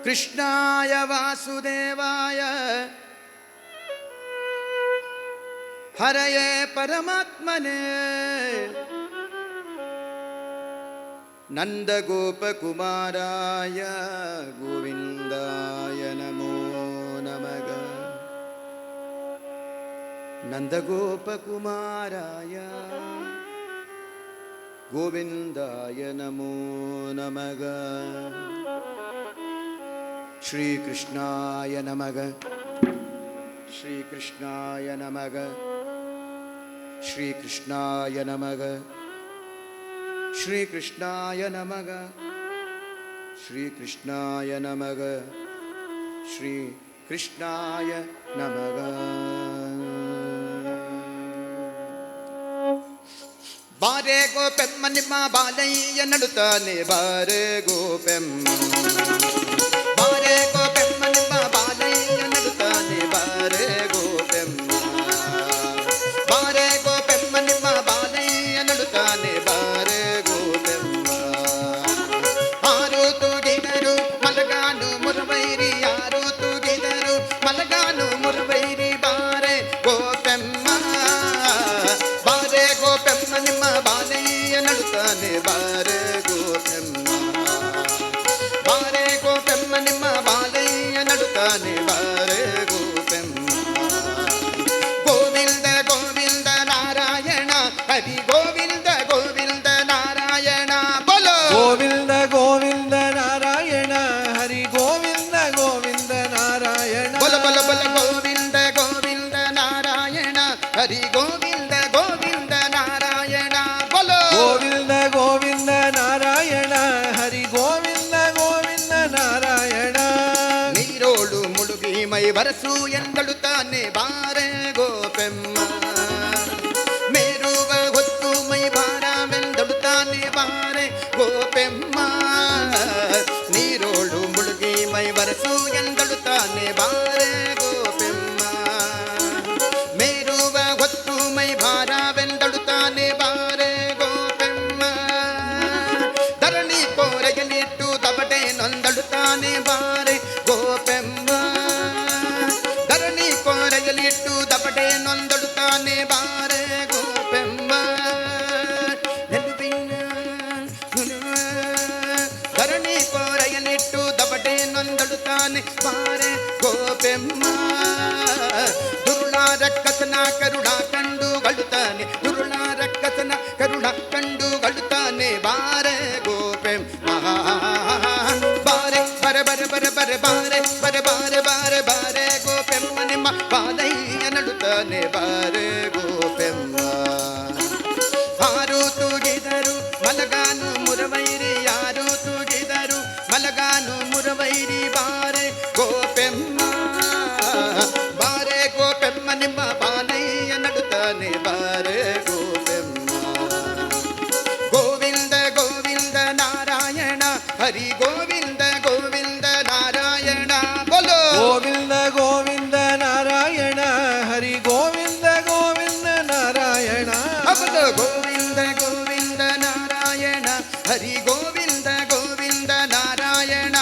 ಕೃಷ್ಣಾಯ ವಾಸುದೇವಾಯ ಹರಯೇ ಪರಮಾತ್ಮನೇ ನಂದಗೋಪಕುಮಾರಾಯ ಗೋವಿಂದಾಯ ನಮೋ ನಮಃ. ನಂದಗೋಪಕುಮಾರಾಯ ಗೋವಿಂದಾಯ ನಮೋ ನಮಃ. ಶ್ರೀಕೃಷ್ಣಾಯ ನಮಃ. ಶ್ರೀಕೃಷ್ಣಾಯ ನಮಃ. ಶ್ರೀಕೃಷ್ಣಾಯ ನಮಃ. ಶ್ರೀಕೃಷ್ಣಾಯ ನಮಃ. ಶ್ರೀಕೃಷ್ಣಾಯ ನಮಃ. ಶ್ರೀಕೃಷ್ಣಾಯ ನಮಃ. ಬಾರೆ ಗೋಪೆಮ್ಮ ನಿಮ್ಮ ಬಾಲಯ್ಯ ನಡುತ್ತಾನೆ ಬಾರೆ ಗೋಪೆಮ್ಮ. ಬಾರೆ ಗೋಪೆಮ್ಮ ನಿಮ್ಮ ಬಾಲಯ್ಯ ನಡುತ್ತಾನೆ ಬಾರೆ ಗೋಪೆಮ್ಮ. ಬಾರೆ ಗೋಪೆಮ್ಮ ನಿಮ್ಮ ಬಾಲಯ್ಯ ನಡುತ್ತಾನೆ ಬಾರೆ ಗೋಪೆಮ್ಮ. ಆರು ತೂಗಿದರು ಮಲಗಾನು ಮುರುವೈರಿ, ಯಾರು ತೂಗಿದರು ಮಲಗಾನು ಮುರುವೈರಿ ಬಾರೆ ಗೋಪೆಮ್ಮ. ಬಾರೆ ಗೋಪೆಮ್ಮ ನಿಮ್ಮ ಬಾಲಯ್ಯ ನಡುತ್ತಾನೆ ಬಾರೆ ಗೋಪೆಮ್ಮ. ಬಾರೆ ಗೋಪೆಮ್ಮ ನಿಮ್ಮ ಬಾಲಯ್ಯ ನಡುತ್ತಾನೆ ಬಾರೆ ಗೋಪೆಮ್ಮ. ಗೋವಿಂದ ಗೋವಿಂದ ನಾರಾಯಣ ಹರಿ ಗೋವಿಂದ ಗೋವಿಂದ ನಾರಾಯಣ ಬೋಲೋ. ಗೋವಿಂದ ಗೋವಿಂದ ನಾರಾಯಣ ಹರಿ ಗೋವಿಂದ ಗೋವಿಂದ ನಾರಾಯಣ ಬಲ ಬಲ ಬಲ. ಗೋವಿಂದ ಗೋವಿಂದ ನಾರಾಯಣ ಹರಿ ಗೋವಿಂದ ಗೋವಿಂದ ನಾರಾಯಣ ಬೋಲೋ. ಗೋವಿಂದ ಗೋವಿಂದ ನಾರಾಯಣ ಹರಿ ಗೋವಿಂದ ಗೋವಿಂದ ನಾರಾಯಣ. ನೀರೋಳು ಮುಳುಗಿ ಮೈ ಬರಸು ಎಂದಳುತ್ತಾನೆ ಬಾರೆ ಗೋಪೆಮ್ಮ. ಮೇರುವ ಹೊತ್ತು ಮೈ ಭಾರವೆಂದಳುತ್ತಾನೆ ಬಾರೆ ಗೋಪೆಮ್ಮ. ನೀರೋಳು ಮುಳುಗಿ ಮೈ ಬರಸು ಎಂದಳುತ್ತಾನೆ ಬಾರೆ ಗೋಪೆಮ್ಮ. ಮೇರುವ ಹೊತ್ತು ಮೈ ಭಾರವೆಂದಳುತ್ತಾನೆ ಬಾರೆ ಗೋಪೆಮ್ಮ. ಧರಣಿ ಕೋರೆಯಲಿಟ್ಟು ದಬಟೆ ನೊಂದಳುತ್ತಾನೆ ಬಾರೆ ಗೋಪೆಮ್ಮ. ಧರಣಿ ಕೋರೆಯಲಿಟ್ಟು ದಬಟೆ ನೊಂದಳುತ್ತಾನೆ ಬಾರೆ ಗೋಪೆಮ್ಮ. ಧರಣಿ ಕೋರೆಯಲಿಟ್ಟು ದಬಟೆ ನೊಂದಳುತ್ತಾನೆ ಬಾರೆ ಗೋಪೆಮ್ಮ. ದುರುಳ ರಕ್ಕಸನ ಕರುಣ ಕಂಡು ಗಳುತ್ತಾನೆ, ದುರುಳ ರಕ್ಕಸನ ಕರುಣ ಕಂಡು ಗಳುತ್ತಾನೆ ಬಾರೆ ಗೋಪೆಮ್ಮ. ಬಾರೆ ಬರೆ ಬರೆ ಬರೆ ಬರೆ ಬಾರೆ ಬರೆ ಬಾರೆ ಬಾರೆ ಬಾರೆ ಗೋಪೆಮ್ಮ ನಿಮ್ಮ ಬಾಲಯ್ಯ ನಡುತ್ತಾನೆ ಬಾರೆ ಗೋಪೆಮ್ಮ. ಆರು ತೂಗಿದರು ಮಲಗಾನು ಮುರವೈರಿ, ಯಾರು ತೂಗಿದರು ಮಲಗಾನು ಮುರವೈರಿ ಬಾರೆ ಗೋಪೆಮ್ಮ. ಬಾರೆ ಗೋಪೆಮ್ಮ ನಿಮ್ಮ ಬಾಲಯ್ಯ ನಡುತ್ತಾನೆ ಬಾರೆ ಗೋಪೆಮ್ಮ. ಗೋವಿಂದ ಗೋವಿಂದ ನಾರಾಯಣ ಹರಿ ಗೋವಿಂದ ಗೋವಿಂದ ನಾರಾಯಣ ಬೋಲೋ. ಗೋವಿಂದ ಗೋವಿಂದ ನಾರಾಯಣ ಹರಿ ಗೋವಿಂದ ಗೋವಿಂದ ನಾರಾಯಣ ಬೋಲೋ. ಗೋವಿಂದ ಗೋವಿಂದ ನಾರಾಯಣ ಹರಿ ಗೋವಿಂದ ಗೋವಿಂದ ನಾರಾಯಣ.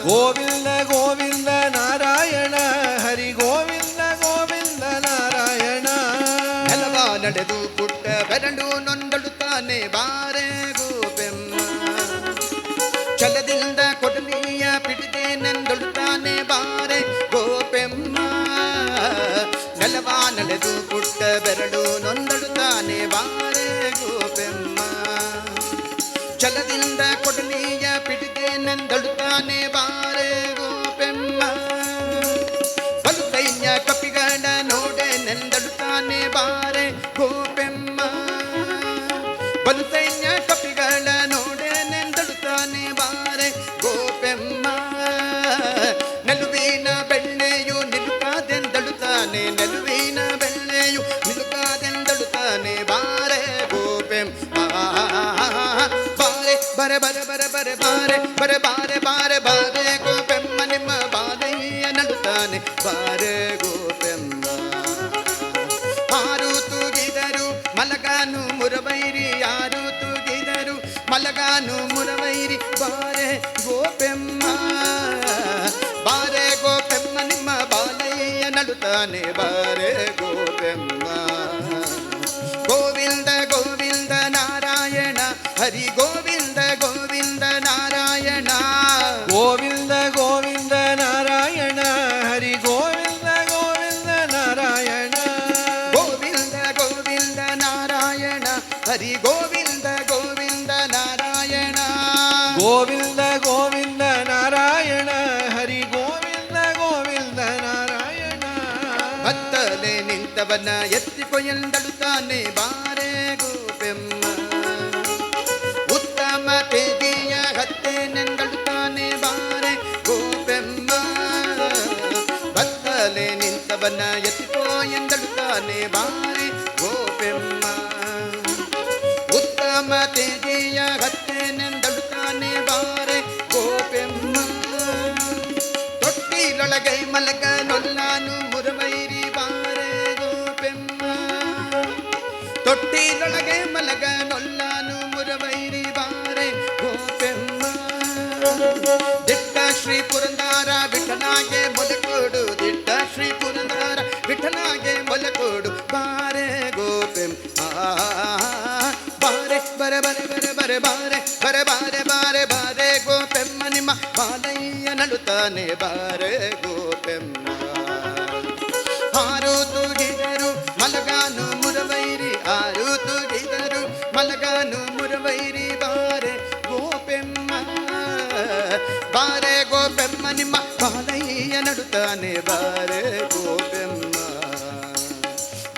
ಗೋವಿಂದ ಗೋವಿಂದ ನಾರಾಯಣ ಹರಿ ಗೋವಿಂದ ಗೋವಿಂದ ನಾರಾಯಣ. ನೆಲವ ನಡೆದು ಪುಟ್ಟ ಬೆರಡು ನೊಂದಳುತ್ತಾನೆ ಬಾರೆ ಗೋಪೆಮ್ಮ. ಛಲದಿಂದ ಕೊಡಲಿಯ ಪಿಡಿದೆ ನೆಂದಳುತ್ತಾನೆ ಬಾರೆ ಗೋಪೆಮ್ಮ. ನೆಲವ ನಡೆದು ಪುಟ್ಟ ಬೆರಡು ನೊಂದಳುತ್ತಾನೆ ಬಾರೆ ಗೋಪೆಮ್ಮ. ಛಲದಿಂದ ಕೊಡಲಿಯ ಪಿಡಿದೆ ನೆಂದಳುತ್ತಾನೆ ಬಾರೆ ಗೋಪೆಮ್ಮ. ಬಲು ಸೈನ್ಯ ಕಪಿಗಳ ನೋಡೆ ನೆಂದಳುತ್ತಾನೆ ಬಾರೆ ಗೋಪೆಮ್ಮ. ಬಲು ಸೈನ್ಯ ಕಪಿಗಳ ನೋಡೆ ನೆಂದಳುತ್ತಾನೆ ಬಾರೆ ಗೋಪೆಮ್ಮ. ನೆಲುವಿನ ಬೆಣ್ಣೆಯು ನಿಲುಕಾದೆಂದಳುತ್ತಾನೆ, ನೆಲುವಿನ ಬೆಣ್ಣೆಯು ನಿಲುಕಾದೆಂದಳುತ್ತಾನೆ ಬಾರೆ ಗೋಪೆಮ್ಮ. ಬಾರೆ ಬರೆ ಬರೆ ಬರೆ ಬರೆ ಬಾರೆ ಬರೆ ಬಾರೆ ಬಾರೆ ಬಾರೆ ಗೋಪೆಮ್ಮ ನಿಮ್ಮ ಬಾಲಯ್ಯ ನಡುತ್ತಾನೆ ಬಾರೆ ಗೋಪೆಮ್ಮ. ಆರು ತೂಗಿದರು ಮಲಗಾನು ಮುರವೈರಿ, ಯಾರು ತೂಗಿದರು ಮಲಗಾನು ಮುರವೈರಿ ಬಾರೆ ಗೋಪೆಮ್ಮ. ನಡುತ್ತಾನೆ ಬಾರೆ ಗೋಪೆಮ್ಮ ಗೋವಿಂದ ಗೋವಿಂದ ನಾರಾಯಣ ಹರಿ ಗೋವಿಂದ ಗೋವಿಂದ ನಾರಾಯಣ ಗೋವಿಂದ ಗೋವಿಂದ ನಾರಾಯಣ ಹರಿ ಗೋವಿಂದ ಗೋವಿಂದ ನಾರಾಯಣ ಗೋವಿಂದ ಗೋವಿಂದ ನಾರಾಯಣ ಹರಿ ಗೋವಿಂದ ಗೋವಿಂದ ನಾರಾಯಣ ಗೋವಿಂದ ಗೋವಿಂದ ನಾರಾಯಣ ಹರಿ ಗೋವಿಂದ ಗೋವಿಂದ ನಾರಾಯಣ ಹತ್ತಲೆ ನಿಂತವನ ಎತ್ತಿಕೊಯ್ಯಂದಳುತ್ತಾನೆ ಬಾರೆ ಗೋಪೆಮ್ಮ ಉತ್ತಮ ತೇಜಿಯ ಹತ್ತೇನೆಂದಳುತ್ತಾನೆ ಬಾರೆ ಗೋಪೆಮ್ಮ ಹತ್ತಲೆ ನಿಂತವನ ಎತ್ತಿಕೊಯ್ಯಂದಳುತ್ತಾನೆ ಬಾರೆ ಗೋಪೆಮ್ಮ ಉತ್ತಮ ತೇಜಿಯ ಹತ್ತೇನೆಂದಳುತ್ತಾನೆ ಬಾರೆ ಗೋಪೆಮ್ಮ ತೊಟ್ಟಿಲೊಳಗೈ ಮಲಗ ನೊಲ್ಲಾನು ಮುರವೈರಿ ಬಾರೆ ಗೋಪೆಮ್ಮ ತೊಟ್ಟಿಲೊಳಗೆ ಮಲಗ ನೊಲ್ಲಾನು ಮುರವೈರಿ ಬಾರೆ ಗೋಪೆಮ್ಮ ದಿಟ್ಟ ಶ್ರೀ ಪುರಂದರ ವಿಠಲಾಗೆ ಮೊಲಕೊಡು ದಿಟ್ಟ ಶ್ರೀ ಪುರಂದರ ವಿಠಲಾಗೆ ಮೊಲಕೊಡು ಬಾರೆ ಗೋಪೆಮ್ಮ ಬಾರೆ ಬರೆ ಬರೆ ಬರೆ ಬರೆ ಬಾರೆ ಬರೆ ಬಾರೆ ಬಾರೆ ಬಾರೆ ಗೋಪೆಮ್ಮ ನಿಮ್ಮ ಬಾಲಯ್ಯ ನಡುತ್ತಾನೆ ಬಾರೆ ಗೋಪೆಮ್ಮ ಆರು ತೂಗಿದರು ಮಲಗಾನು ಮುರವೈರಿ ಆರು ತೂಗಿದರು ಮಲಗಾನು ಮುರವೈರಿ ಬಾರೆ ಗೋಪೆಮ್ಮ ಬಾರೆ ಗೋಪೆಮ್ಮ ನಿಮ್ಮ ಬಾಲಯ್ಯ ನಡುತ್ತಾನೆ ಬಾರೆ ಗೋಪೆಮ್ಮ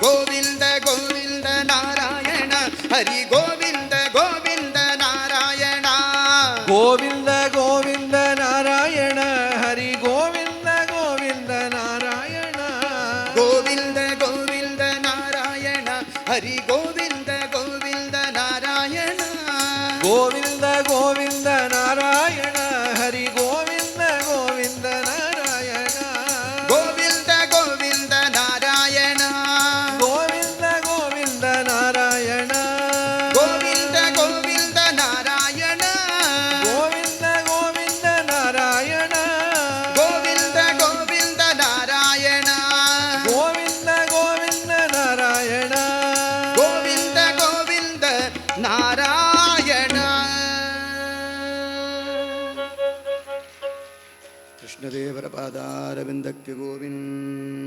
ಗೋವಿಂದ ಗೋವಿಂದ ನಾರಾಯಣ ಹರಿ ಗೋವಿಂದ ಗೋವಿಂದ ನಾರಾಯಣ ಗೋವಿಂದ ಗೋವಿಂದ ನಾರಾಯಣ ಹರಿ ಗೋವಿಂದ ಗೋವಿಂದ ನಾರಾಯಣ ಗೋವಿಂದ ಗೋವಿಂದ ನಾರಾಯಣ ಹರಿ ಗೋವಿಂದ ಗೋವಿಂದ ನಾರಾಯಣ ಗೋವಿಂದ ಗೋವಿಂದ ನಾರಾಯಣ ಹರಿ ಗೋವಿಂದ ಗೋವಿಂದ ನಾರಾಯಣ ಗೋವಿಂದ ಗೋವಿಂದ ನಾರಾಯಣ ಗೋವಿಂದ ಗೋವಿಂದ ನಾರಾಯಣ ಗೋವಿಂದ ಗೋವಿಂದ ನಾರಾಯಣ ಗೋವಿಂದ ಗೋವಿಂದ ನಾರಾಯಣ ಗೋವಿಂದ ಗೋವಿಂದ ನಾರಾಯಣ ಗೋವಿಂದ ಗೋವಿಂದ ನಾರಾಯಣ ಗೋವಿಂದ ಗೋವಿಂದ ನಾರಾಯಣ ಕೃಷ್ಣದೇವರ ಪಾದಾರವಿಂದಕ್ಕೆ ಗೋವಿಂದ